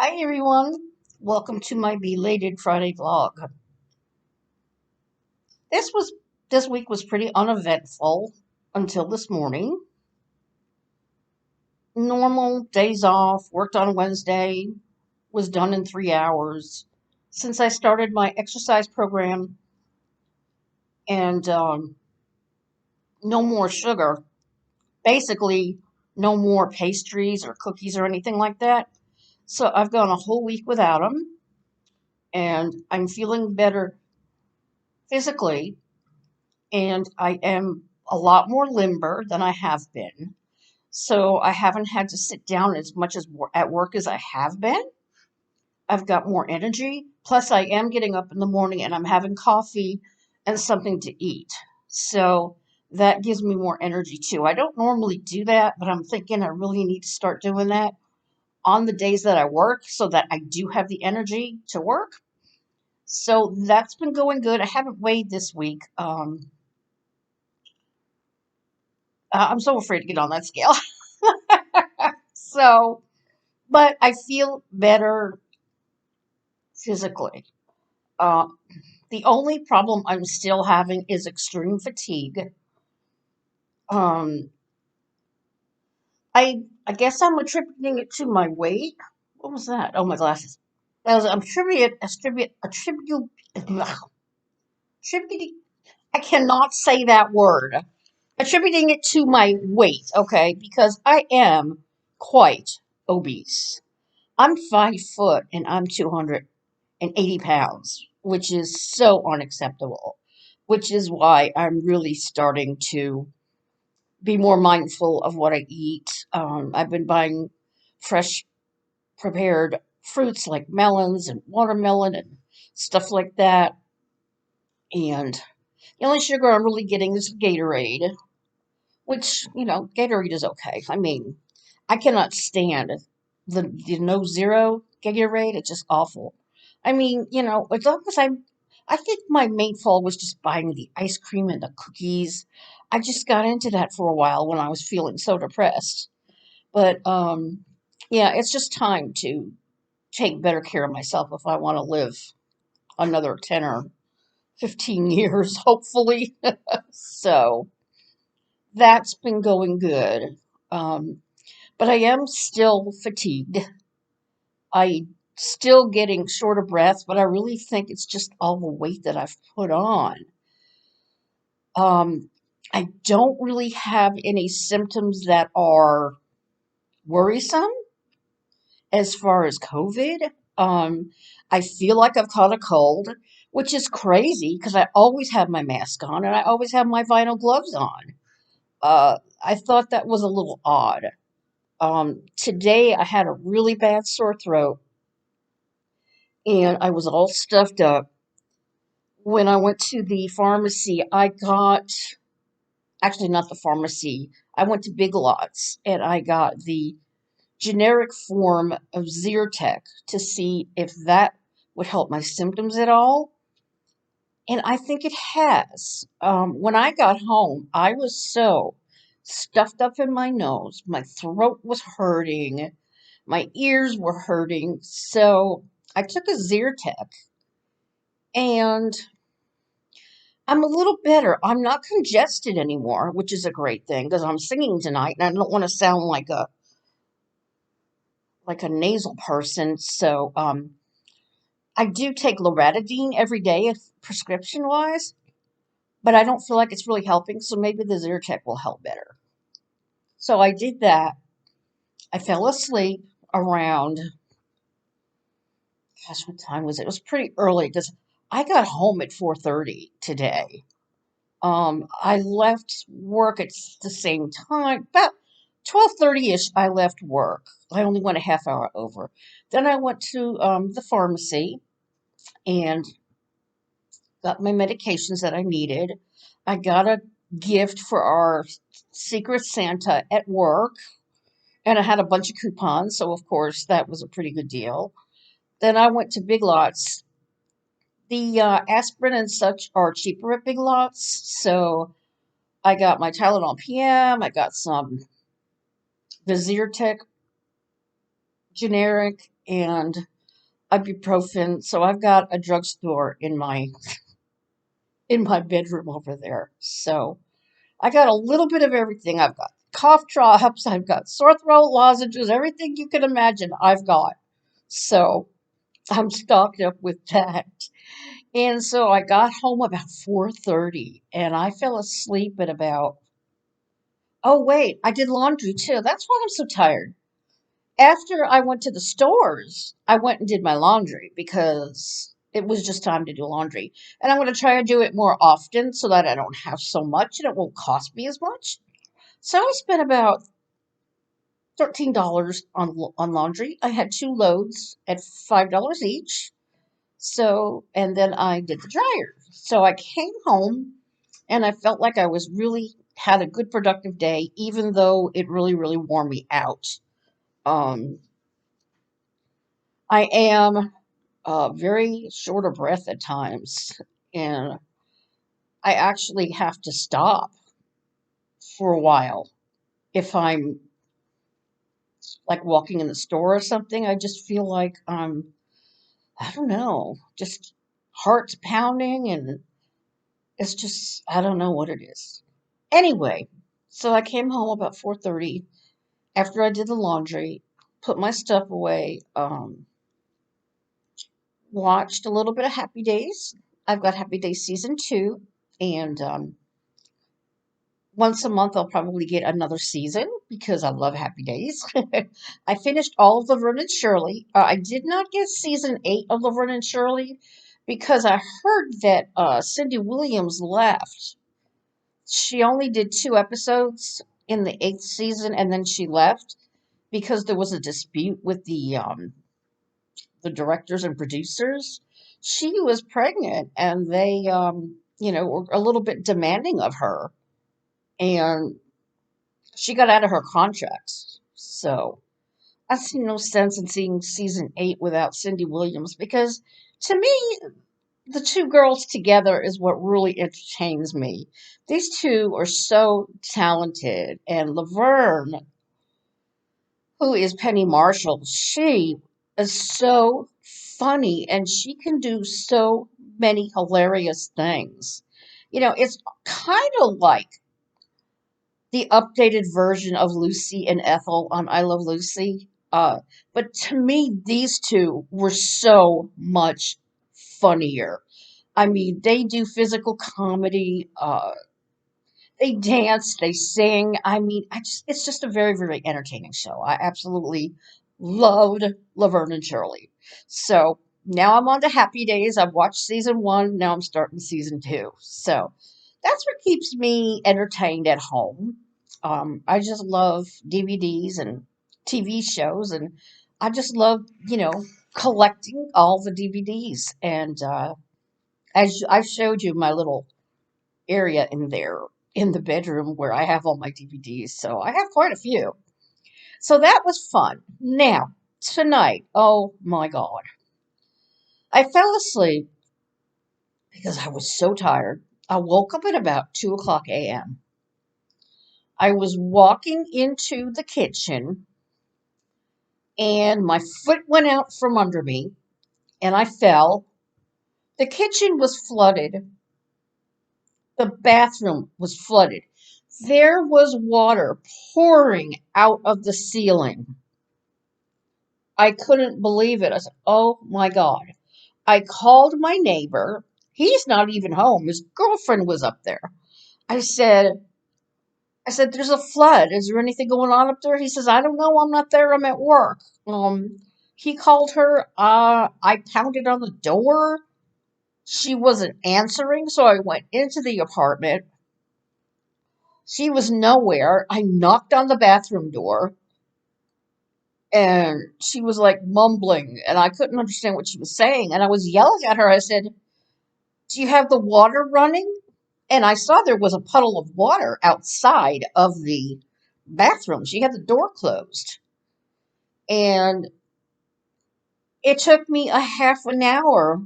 Hi everyone, welcome to my belated Friday vlog. This was this week was pretty uneventful until this morning. Normal days off, worked on Wednesday, was done in 3 hours. Since I started my exercise program and no more sugar, basically no more pastries or cookies or anything like that. So I've gone a whole week without them, and I'm feeling better physically, and I am a lot more limber than I have been. So I haven't had to sit down as much as at work as I have been. I've got more energy. Plus, I am getting up in the morning and I'm having coffee and something to eat. So that gives me more energy too. I don't normally do that, but I'm thinking I really need to start doing that on the days that I work so that I do have the energy to work. So that's been going good. I haven't weighed this week. I'm so afraid to get on that scale. So, but I feel better physically. Uh, the only problem I'm still having is extreme fatigue. Um, I guess I'm attributing it to my weight. What was that? Oh, my glasses. I'm attributing. I cannot say that word. Attributing it to my weight, okay? Because I am quite obese. I'm 5 foot and I'm 280 pounds, which is so unacceptable, which is why I'm really starting to be more mindful of what I eat. I've been buying fresh prepared fruits like melons and watermelon and stuff like that. And the only sugar I'm really getting is Gatorade, which, Gatorade is okay. I mean, I cannot stand the no zero Gatorade. It's just awful. I mean, as long as I think my main fault was just buying the ice cream and the cookies. I just got into that for a while when I was feeling so depressed. But yeah, it's just time to take better care of myself if I want to live another 10 or 15 years, hopefully. So that's been going good. Um, but I am still fatigued. I still getting short of breath, but I really think it's just all the weight that I've put on. Um, I don't really have any symptoms that are worrisome as far as COVID. Um, I feel like I've caught a cold, which is crazy because I always have my mask on and I always have my vinyl gloves on. I thought that was a little odd. Today I had a really bad sore throat and I was all stuffed up. When I went to the pharmacy, I got, actually not the pharmacy, I went to Big Lots and I got the generic form of Zyrtec to see if that would help my symptoms at all. And I think it has. When I got home, I was so stuffed up in my nose. My throat was hurting. My ears were hurting. So I took a Zyrtec and I'm a little better. I'm not congested anymore, which is a great thing because I'm singing tonight and I don't want to sound like a nasal person. So I do take loratadine every day if prescription wise, but I don't feel like it's really helping, so maybe the Zyrtec will help better. So I did that. I fell asleep around, gosh, what time was it? It was pretty early because I got home at 4:30 today. I left work at the same time, about 12:30ish. I left work. I only went a half hour over. Then I went to the pharmacy and got my medications that I needed. I got a gift for our Secret Santa at work, and I had a bunch of coupons, so of course that was a pretty good deal. Then I went to Big Lots. The aspirin and such are cheaper at Big Lots, so I got my Tylenol PM. I got some the Zyrtec generic and ibuprofen. So I've got a drugstore in my bedroom over there. So I got a little bit of everything. I've got cough drops, I've got sore throat lozenges, everything you can imagine I've got. So I'm stocked up with that. And so I got home about 4:30 and I fell asleep at about, oh wait, I did laundry too. That's why I'm so tired. After I went to the stores, I went and did my laundry because it was just time to do laundry. And I'm going to try to do it more often so that I don't have so much and it won't cost me as much. So I spent about $13 on laundry. I had two loads at $5 each. So, and then I did the dryer. So I came home and I felt like I was really had a good productive day, even though it really, really wore me out. Um, I am very short of breath at times, and I actually have to stop for a while if I'm like walking in the store or something. I just feel like I don't know, just heart's pounding, and it's just I don't know what it is. Anyway, so I came home about 4:30 after I did the laundry, put my stuff away, watched a little bit of Happy Days. I've got Happy Days season two, and once a month I'll probably get another season because I love Happy Days. I finished all of Laverne and Shirley. I did not get season eight of Laverne and Shirley because I heard that Cindy Williams left. She only did two episodes in the eighth season, and then she left because there was a dispute with the directors and producers. She was pregnant, and they were a little bit demanding of her, and she got out of her contract. So I see no sense in seeing season eight without Cindy Williams because to me, the two girls together is what really entertains me. These two are so talented, and Laverne, who is Penny Marshall, she is so funny and she can do so many hilarious things. It's kind of like the updated version of Lucy and Ethel on I Love Lucy. But to me, these two were so much funnier. I mean, they do physical comedy. They dance, they sing. I mean, it's just a very, very entertaining show. I absolutely loved Laverne and Shirley. So now I'm on to Happy Days. I've watched season one. Now I'm starting season two. So that's what keeps me entertained at home. I just love DVDs and TV shows, and I just love, collecting all the DVDs. And as I showed you my little area in there in the bedroom where I have all my DVDs. So I have quite a few. So that was fun. Now, tonight, oh my God. I fell asleep because I was so tired. I woke up at about 2 o'clock a.m. I was walking into the kitchen and my foot went out from under me and I fell. The kitchen was flooded. The bathroom was flooded. There was water pouring out of the ceiling. I couldn't believe it. I said, "Oh my God." I called my neighbor. He's not even home. His girlfriend was up there. I said, there's a flood. Is there anything going on up there? He says, I don't know. I'm not there. I'm at work. He called her. I pounded on the door. She wasn't answering, so I went into the apartment. She was nowhere. I knocked on the bathroom door. And she was like mumbling, and I couldn't understand what she was saying. And I was yelling at her. I said, do you have the water running? And I saw there was a puddle of water outside of the bathroom. She had the door closed. And it took me a half an hour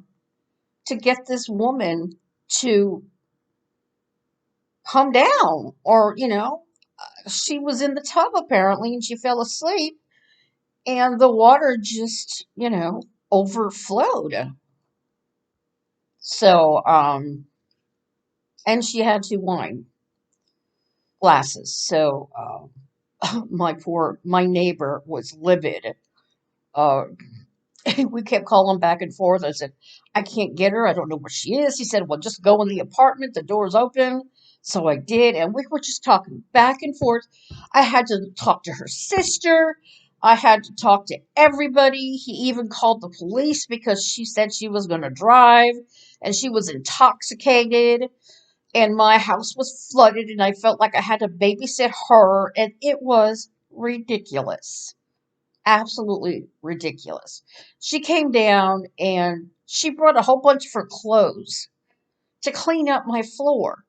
to get this woman to calm down. Or, she was in the tub apparently and she fell asleep. and the water just, overflowed. So, and she had two wine glasses. So, my neighbor was livid. Uh, we kept calling back and forth. I said, I can't get her. I don't know where she is. He said, well, just go in the apartment. The door's open. So I did. And we were just talking back and forth. I had to talk to her sister. I had to talk to everybody. He even called the police because she said she was going to drive and she was intoxicated. And my house was flooded and I felt like I had to babysit her. And it was ridiculous, absolutely ridiculous. She came down and she brought a whole bunch of her clothes to clean up my floor.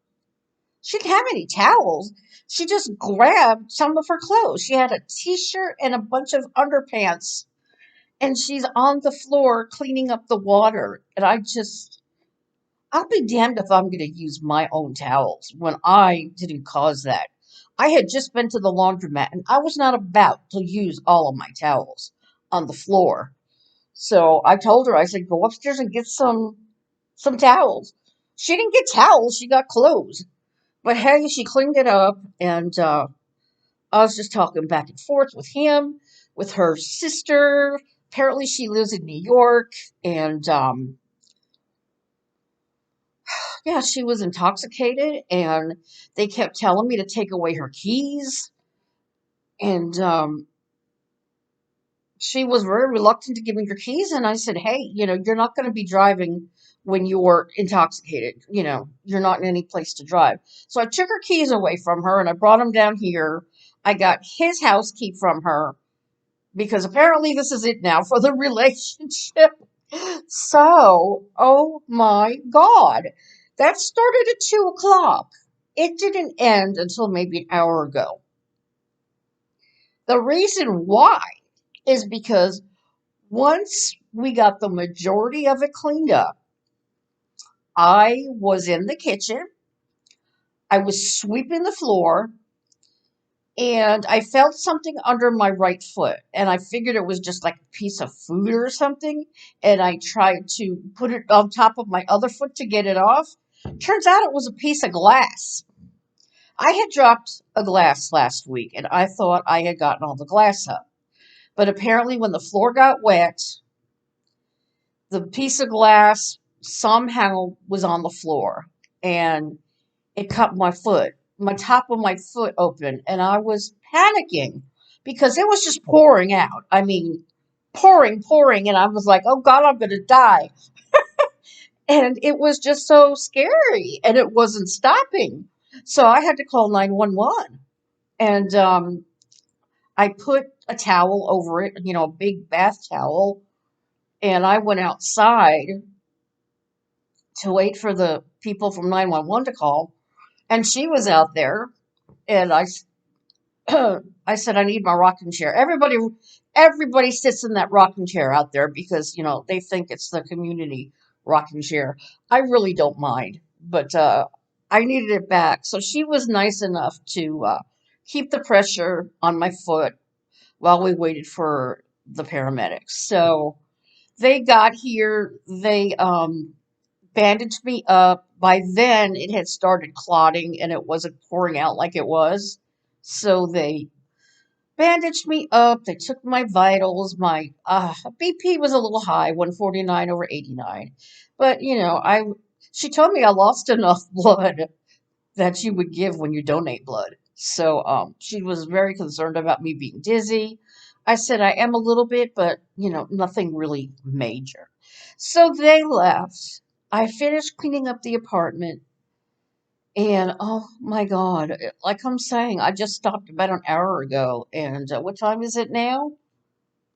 She didn't have any towels. She just grabbed some of her clothes. She had a t-shirt and a bunch of underpants and she's on the floor cleaning up the water. And I'll be damned if I'm going to use my own towels when I didn't cause that. I had just been to the laundromat and I was not about to use all of my towels on the floor. So I told her, I said, go upstairs and get some towels. She didn't get towels, she got clothes. But hey, she cleaned it up and I was just talking back and forth with him, with her sister. Apparently she lives in New York and yeah, she was intoxicated and they kept telling me to take away her keys. And she was very reluctant to give me her keys. And I said, hey, you're not going to be driving when you're intoxicated. You're not in any place to drive. So I took her keys away from her and I brought them down here. I got his house key from her because apparently this is it now for the relationship. So, oh my God, that started at 2 o'clock. It didn't end until maybe an hour ago. The reason why is because once we got the majority of it cleaned up, I was in the kitchen, I was sweeping the floor, and I felt something under my right foot. And I figured it was just like a piece of food or something. And I tried to put it on top of my other foot to get it off. Turns out it was a piece of glass. I had dropped a glass last week and I thought I had gotten all the glass up. But apparently, when the floor got wet, the piece of glass somehow was on the floor and it cut my foot, my top of my foot open, and I was panicking because it was just pouring out. I mean, pouring, and I was like, "Oh God, I'm gonna die!" And it was just so scary, and it wasn't stopping. So I had to call 911, and I put a towel over it, a big bath towel, and I went outside to wait for the people from 911 to call, and she was out there, and I said I need my rocking chair. Everybody sits in that rocking chair out there because they think it's the community rocking chair. I really don't mind, but I needed it back. So she was nice enough to keep the pressure on my foot while we waited for the paramedics. So they got here. They bandaged me up. By then, it had started clotting and it wasn't pouring out like it was. So they bandaged me up. They took my vitals. My BP was a little high, 149 over 89. But I she told me I lost enough blood that you would give when you donate blood. So she was very concerned about me being dizzy. I said I am a little bit, but nothing really major. So they left. I finished cleaning up the apartment. And oh my God, like I'm saying, I just stopped about an hour ago. And what time is it now?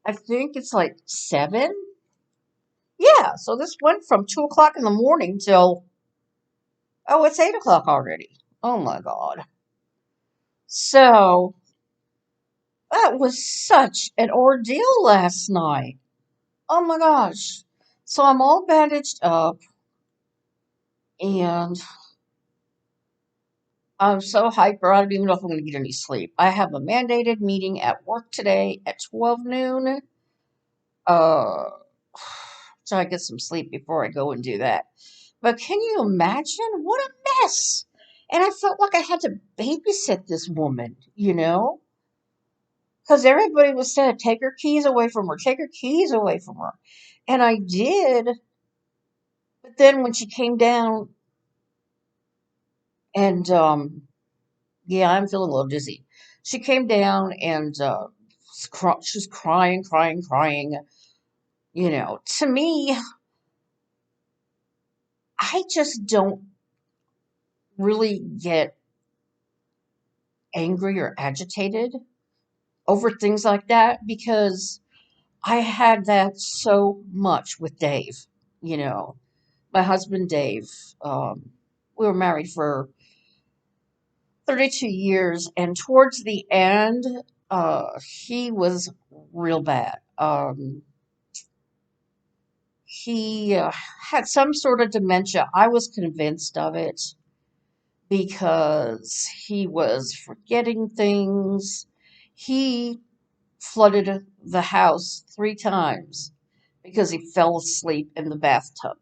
I think it's like 7. Yeah, so this went from 2 o'clock in the morning till, oh, it's 8 o'clock already. Oh my God. So that was such an ordeal last night. Oh my gosh. So I'm all bandaged up and I'm so hyper, I don't even know if I'm going to get any sleep. I have a mandated meeting at work today at 12 noon. Uh, so I get some sleep before I go and do that. But can you imagine? What a mess! And I felt like I had to babysit this woman, you know? Because everybody was saying, take her keys away from her, take her keys away from her. And I did. But then when she came down and, yeah, I'm feeling a little dizzy. She came down and she was crying, crying, crying. You know, to me, I just don't really get angry or agitated over things like that because I had that so much with Dave. You know, my husband Dave. We were married for 32 years, and towards the end, he was real bad. He had some sort of dementia. I was convinced of it because he was forgetting things. He flooded the house 3 times because he fell asleep in the bathtub.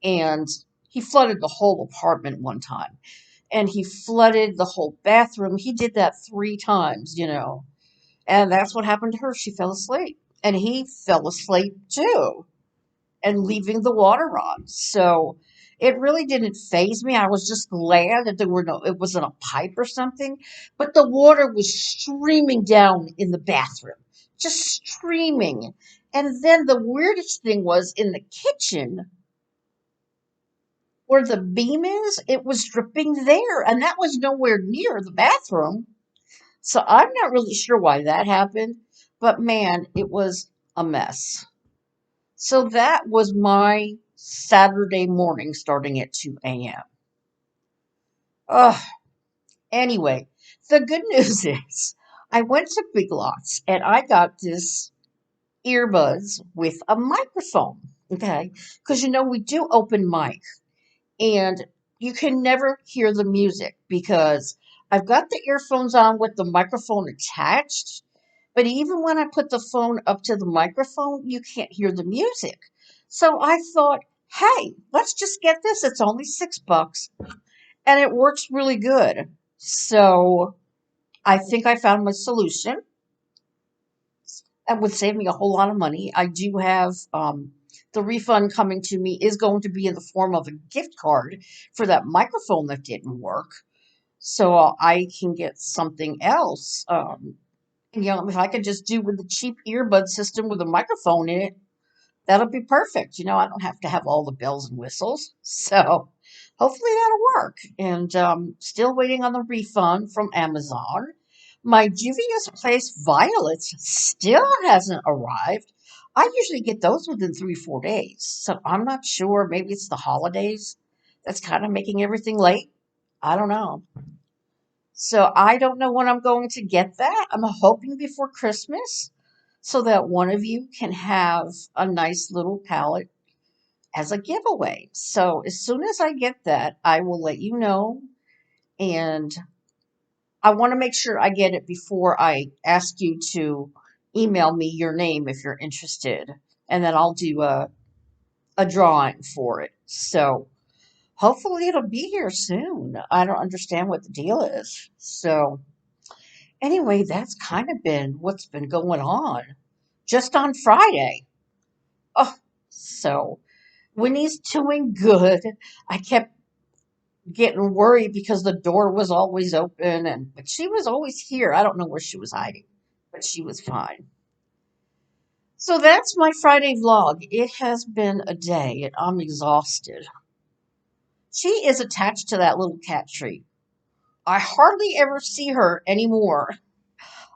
And he flooded the whole apartment one time. And he flooded the whole bathroom. He did that 3 times, you know. And that's what happened to her. She fell asleep. And he fell asleep too, and leaving the water on. So it really didn't phase me. I was just glad that it wasn't a pipe or something. But the water was streaming down in the bathroom, just streaming. And then the weirdest thing was in the kitchen where the beam is, it was dripping there. And that was nowhere near the bathroom. So I'm not really sure why that happened. But man, it was a mess. So that was my Saturday morning starting at 2 a.m. Ugh. Anyway, the good news is I went to Big Lots and I got this earbuds with a microphone. Okay. Because you know, we do open mic and you can never hear the music because I've got the earphones on with the microphone attached. But even when I put the phone up to the microphone, you can't hear the music. So I thought, hey, let's just get this. It's only $6 and it works really good. So I think I found my solution. That would save me a whole lot of money. I do have the refund coming to me is going to be in the form of a gift card for that microphone that didn't work. So I can get something else. You know, if I could just do with the cheap earbud system with a microphone in it, that'll be perfect. You know, I don't have to have all the bells and whistles. So hopefully that'll work. And still waiting on the refund from Amazon. My Juvia's Place violets still hasn't arrived. I usually get those within 3, 4 days. So I'm not sure. Maybe it's the holidays that's kind of making everything late. I don't know. So I don't know when I'm going to get that. I'm hoping before Christmas so that one of you can have a nice little palette as a giveaway. So as soon as I get that, I will let you know. And I want to make sure I get it before I ask you to email me your name if you're interested. And then I'll do a drawing for it. So hopefully it'll be here soon. I don't understand what the deal is. So anyway, that's kind of been what's been going on just on Friday. Oh, so Winnie's doing good. I kept getting worried because the door was always open and but she was always here. I don't know where she was hiding, but she was fine. So that's my Friday vlog. It has been a day and I'm exhausted. She is attached to that little cat tree. I hardly ever see her anymore.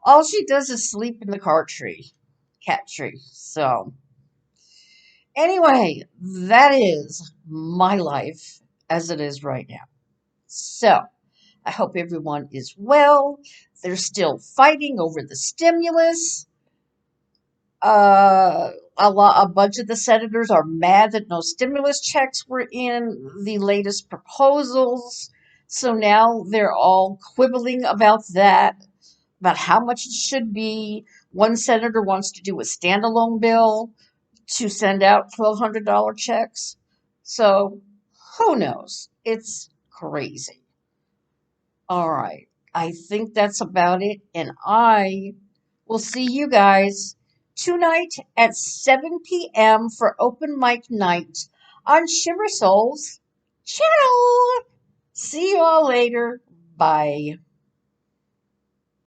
All she does is sleep in the cat tree. So anyway, that is my life as it is right now. So, I hope everyone is well. They're still fighting over the stimulus. A bunch of the senators are mad that no stimulus checks were in the latest proposals. So now they're all quibbling about that, about how much it should be. One senator wants to do a standalone bill to send out $1,200 checks. So who knows? It's crazy. All right. I think that's about it. And I will see you guys tonight at 7 p.m. for open mic night on Shiver Souls channel. See you all later. Bye.